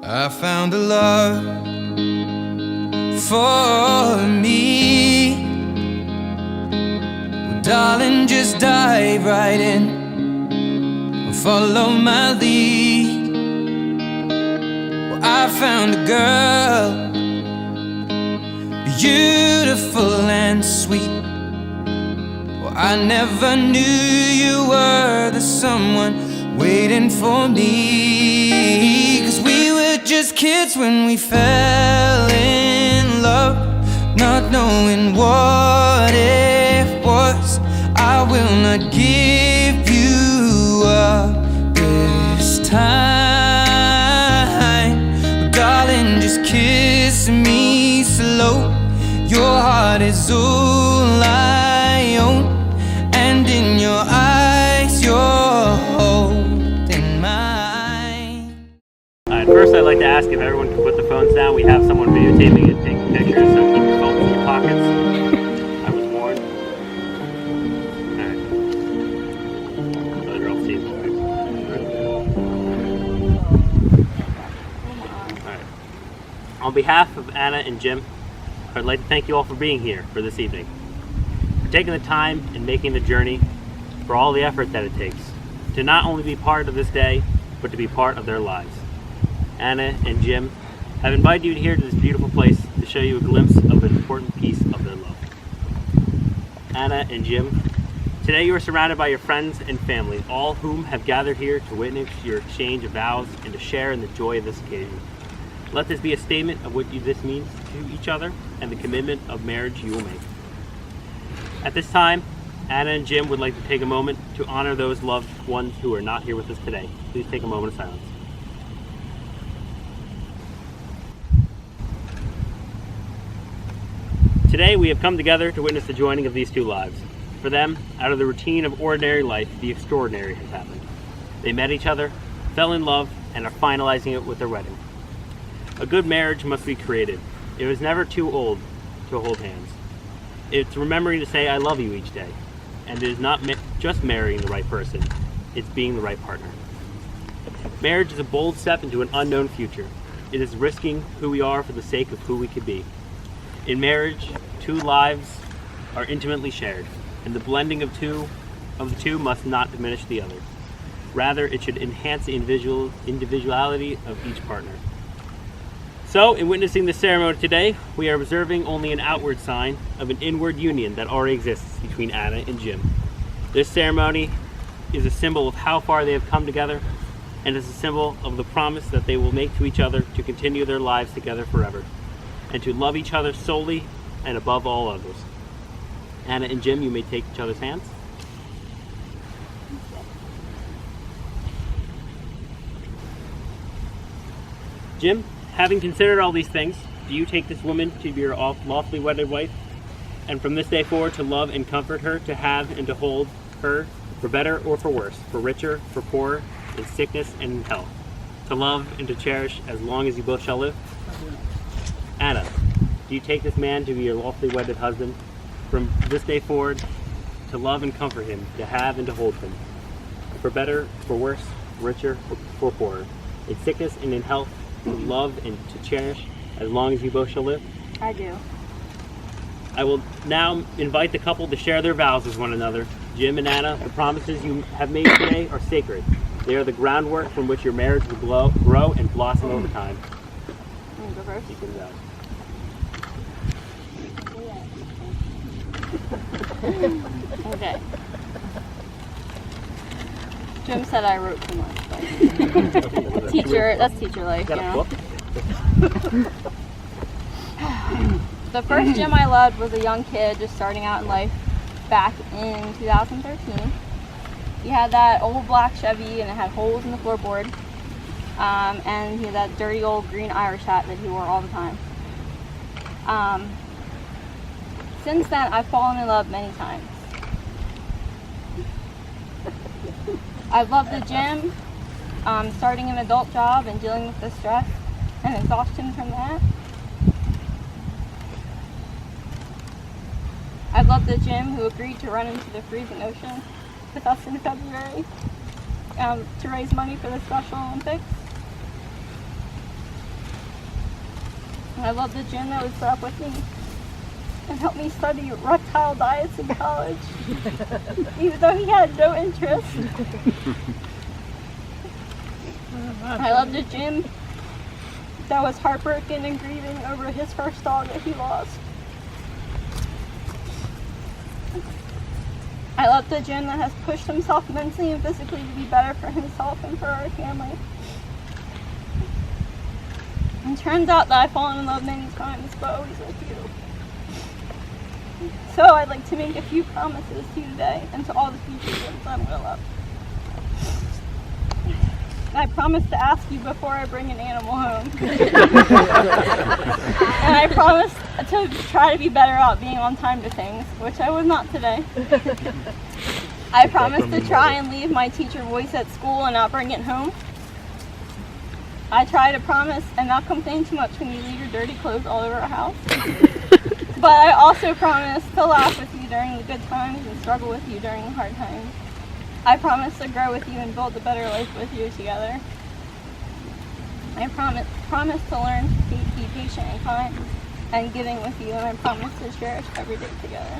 I found a love for me. Well, darling, just dive right in, follow my lead. Well, I found a girl, beautiful and sweet. Well, I never knew you were the someone waiting for me. 'Cause we were just kids when we fell in love, not knowing what it was. I will not give you up this time, but darling, just kiss me slow. Your heart is all I own, and in your eyes you're holding mine. First, I'd like to ask if everyone can put the phones down. We have someone videotaping it, taking pictures, so keep your phones in your pockets. I was warned. Alright. Those are all safe, alright. On behalf of Anna and Jim, I'd like to thank you all for being here for this evening, for taking the time and making the journey, for all the effort that it takes to not only be part of this day, but to be part of their lives. Anna and Jim have invited you here to this beautiful place to show you a glimpse of an important piece of their love. Anna and Jim, today you are surrounded by your friends and family, all whom have gathered here to witness your exchange of vows and to share in the joy of this occasion. Let this be a statement of what this means to each other and the commitment of marriage you will make. At this time, Anna and Jim would like to take a moment to honor those loved ones who are not here with us today. Please take a moment of silence. Today we have come together to witness the joining of these two lives. For them, out of the routine of ordinary life, the extraordinary has happened. They met each other, fell in love, and are finalizing it with their wedding. A good marriage must be created. It was never too old to hold hands. It's remembering to say I love you each day. And it is not just marrying the right person, it's being the right partner. Marriage is a bold step into an unknown future. It is risking who we are for the sake of who we could be. In marriage, two lives are intimately shared, and the blending of the two must not diminish the other. Rather, it should enhance the individuality of each partner. So, in witnessing this ceremony today, we are observing only an outward sign of an inward union that already exists between Anna and Jim. This ceremony is a symbol of how far they have come together, and is a symbol of the promise that they will make to each other to continue their lives together forever, and to love each other solely and above all others. Anna and Jim, you may take each other's hands. Jim, having considered all these things, do you take this woman to be your lawfully wedded wife, and from this day forward to love and comfort her, to have and to hold her, for better or for worse, for richer, for poorer, in sickness and in health, to love and to cherish as long as you both shall live? Anna, do you take this man to be your lawfully wedded husband, from this day forward to love and comfort him, to have and to hold him, for better, for worse, richer, for poorer, in sickness and in health, to love and to cherish as long as you both shall live? I do. I will now invite the couple to share their vows with one another. Jim and Anna, the promises you have made today are sacred. They are the groundwork from which your marriage will grow and blossom over time. Go first. You can go. Okay. Jim said I wrote too much, but that's teacher life, you know. The first Jim I loved was a young kid just starting out in life back in 2013. He had that old black Chevy and it had holes in the floorboard. And he had that dirty old green Irish hat that he wore all the time. Since then, I've fallen in love many times. I've loved the gym, starting an adult job and dealing with the stress and exhaustion from that. I've loved the gym who agreed to run into the freezing ocean with us in February to raise money for the Special Olympics. I love the gym that would put up with me and help me study reptile diets in college, even though he had no interest. I love the gym that was heartbroken and grieving over his first dog that he lost. I love the Jim that has pushed himself mentally and physically to be better for himself and for our family. It turns out that I've fallen in love many times, but always with you. So I'd like to make a few promises to you today and to all the future Jims I'm going to love. I promise to ask you before I bring an animal home. And I promise to try to be better about being on time to things, which I was not today. I promise to try and leave my teacher voice at school and not bring it home. I try to promise and not complain too much when you leave your dirty clothes all over our house. But I also promise to laugh with you during the good times and struggle with you during the hard times. I promise to grow with you and build a better life with you together. I promise to learn to be patient and kind and giving with you, and I promise to cherish every day together.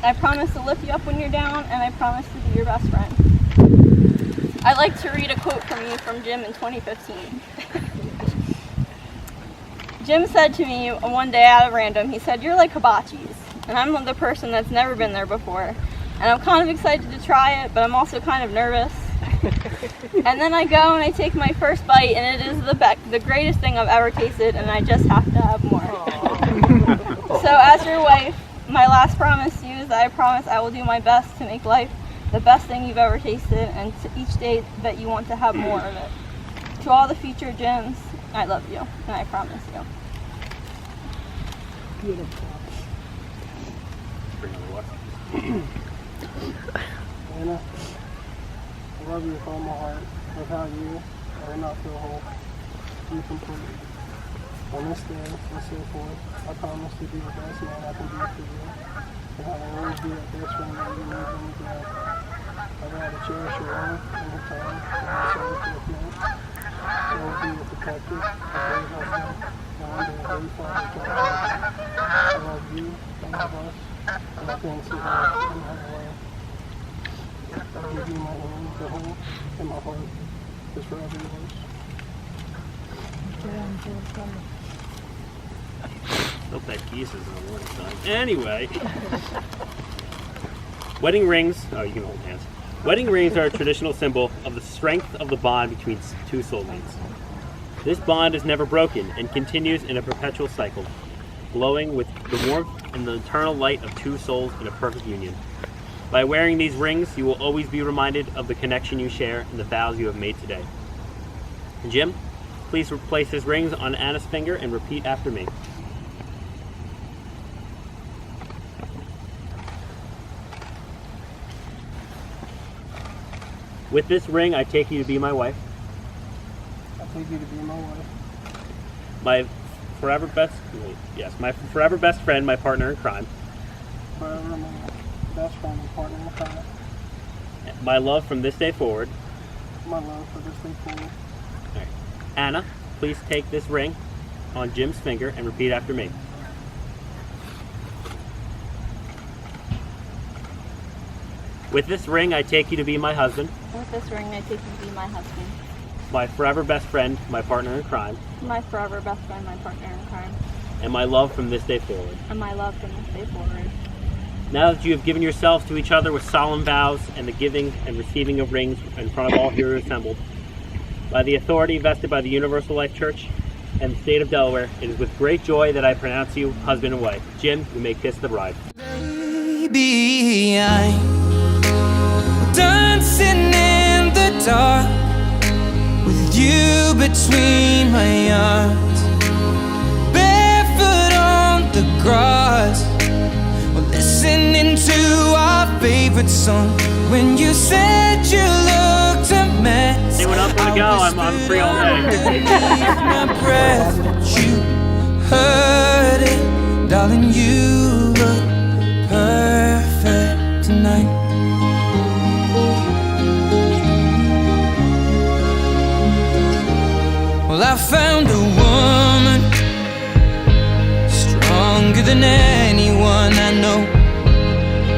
I promise to lift you up when you're down, and I promise to be your best friend. I'd like to read a quote from you from Jim in 2015. Jim said to me one day out of random, he said, "You're like Hibachi's," and I'm the person that's never been there before. And I'm kind of excited to try it, but I'm also kind of nervous. And then I go and I take my first bite, and it is the greatest thing I've ever tasted, and I just have to have more. So as your wife, my last promise to you is that I promise I will do my best to make life the best thing you've ever tasted, and to each day that you want to have more of it. To all the future Jims, I love you, and I promise you. Beautiful. Anna, I love you with all my heart. Without you, I would not feel whole. You complete. On this day and so forth, I promise to be the best man I can be for you, and I will always be that best friend that you need when you grow. I vow to cherish your love and your time and also with me. I will be your protector, a great husband, and one day a great father to our children. I love you, and love us, and I thank you all in my way. I give you my hand to hold, and my heart is forever yours. Hope that geese is on one side. Anyway. Wedding rings, oh, you can hold hands. Wedding rings are a traditional symbol of the strength of the bond between two soulmates. This bond is never broken and continues in a perpetual cycle, glowing with the warmth and the eternal light of two souls in a perfect union. By wearing these rings, you will always be reminded of the connection you share and the vows you have made today. Jim, please place his rings on Anna's finger and repeat after me. With this ring, I take you to be my wife. I take you to be my wife. My forever best friend, my partner in crime. Forever my best friend and partner in crime. My love from this day forward. My love for this day forward. Right. Anna, please take this ring on Jim's finger and repeat after me. With this ring, I take you to be my husband. With this ring, I take you to be my husband. My forever best friend, my partner in crime. My forever best friend, my partner in crime. And my love from this day forward. And my love from this day forward. Now that you have given yourselves to each other with solemn vows and the giving and receiving of rings in front of all here assembled, by the authority vested by the Universal Life Church and the state of Delaware, it is with great joy that I pronounce you husband and wife. Jim, you may kiss the bride. Baby, I'm dancing in the dark with you between my arms, barefoot on the grass, or listening to our favorite song. When you said you looked a mess, Anyone else want to go? I'm free all day. my breath, but you heard it, darling. You look perfect tonight. Well, I found a woman bigger than anyone I know.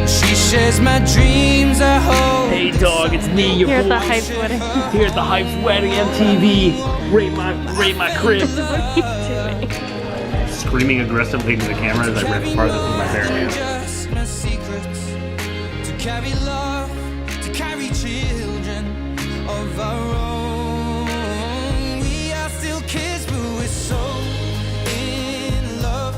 She shares my dreams, I hope. Hey dog, it's me, your Here at boy. the Hype's wedding. Here at the Hype's wedding, MTV. Rate my crib. What are you doing? Screaming aggressively into the camera as I rip apart this with my bare hands. Just my secrets to carry love, to carry children of our own. We are still kids, but we're so in love,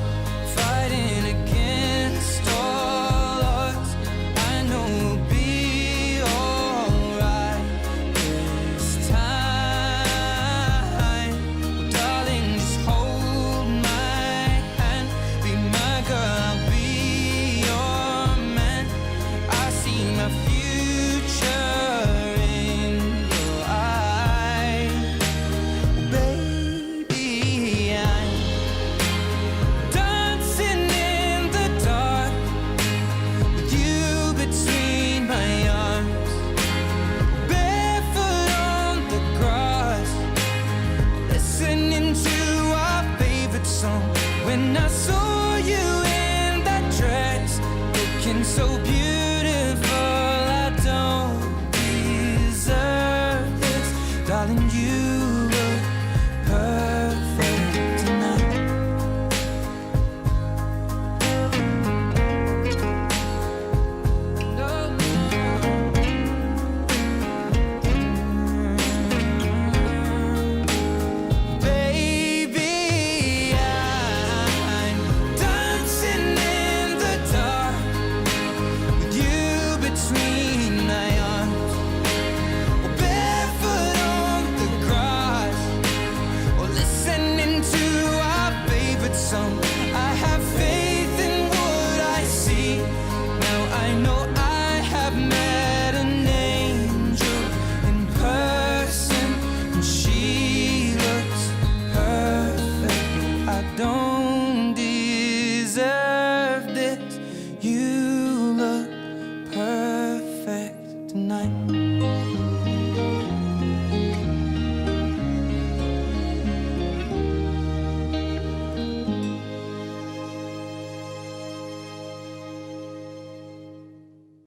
fighting against all odds. I know we'll be alright this time. Well, darling, just hold my hand, be my girl, I'll be your man. I see my future in your eyes. Baby, I'm dancing in the dark with you between my arms, barefoot on the grass, listening to our favorite song. When I saw you in that dress, looking so beautiful, I don't deserve this, darling. You